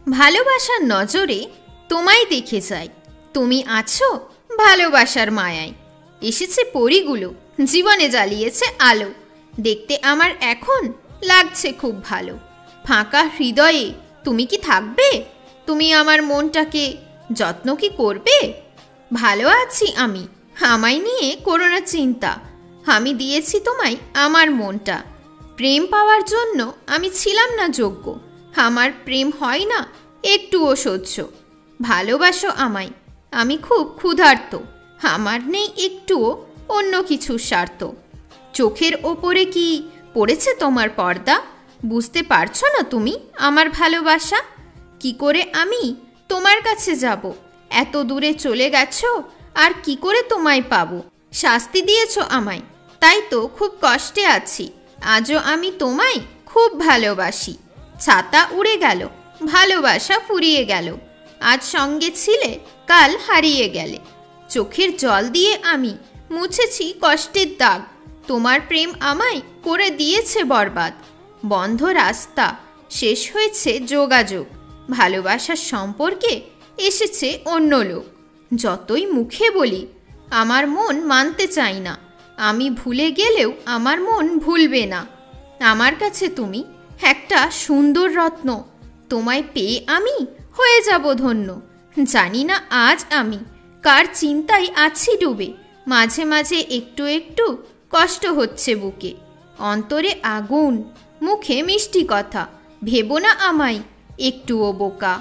ভালোবাসার নজরে তোমায় দেখে যাই, তুমি আছো ভালোবাসার মায়ায়। এসেছে পরীগুলো, জীবনে জ্বালিয়েছে আলো, দেখতে আমার এখন লাগছে খুব ভালো। ফাঁকা হৃদয়ে তুমি কি থাকবে? তুমি আমার মনটাকে যত্ন কি করবে? ভালো আছি আমি, আমায় নিয়ে করো না চিন্তা। আমি দিয়েছি তোমায় আমার মনটা, প্রেম পাওয়ার জন্য আমি ছিলাম না যোগ্য। আমার প্রেম হয় না একটুও সহ্য। ভালোবাসো আমায়, আমি খুব ক্ষুধার্ত, আমার নেই একটুও অন্য কিছুর স্বার্থ। চোখের ওপরে কি পড়েছে তোমার পর্দা? বুঝতে পারছো না তুমি আমার ভালোবাসা? কি করে আমি তোমার কাছে যাব? এত দূরে চলে গেছো, আর কি করে তোমায় পাবো? শাস্তি দিয়েছো আমায়, তাই তো খুব কষ্টে আছি। আজও আমি তোমায় খুব ভালোবাসি। ছাতা উড়ে গেল, ভালোবাসা ফুরিয়ে গেল। আজ সঙ্গে ছিলে, কাল হারিয়ে গেলে। চোখের জল দিয়ে আমি মুছেছি কষ্টের দাগ। তোমার প্রেম আমায় করে দিয়েছে বরবাদ। বন্ধ রাস্তা, শেষ হয়েছে যোগাযোগ। ভালোবাসার সম্পর্কে এসেছে অন্য লোক। যতই মুখে বলি আমার মন মানতে চাই না। আমি ভুলে গেলেও আমার মন ভুলবে না। আমার কাছে তুমি একটা সুন্দর রত্ন, তোমায় পেয়ে আমি হয়ে যাব ধন্য। জানি না আজ আমি কার চিন্তায় আছি ডুবে। মাঝে মাঝে একটু একটু কষ্ট হচ্ছে বুকে। অন্তরে আগুন, মুখে মিষ্টি কথা, ভেবো না আমায় একটুও বোকা।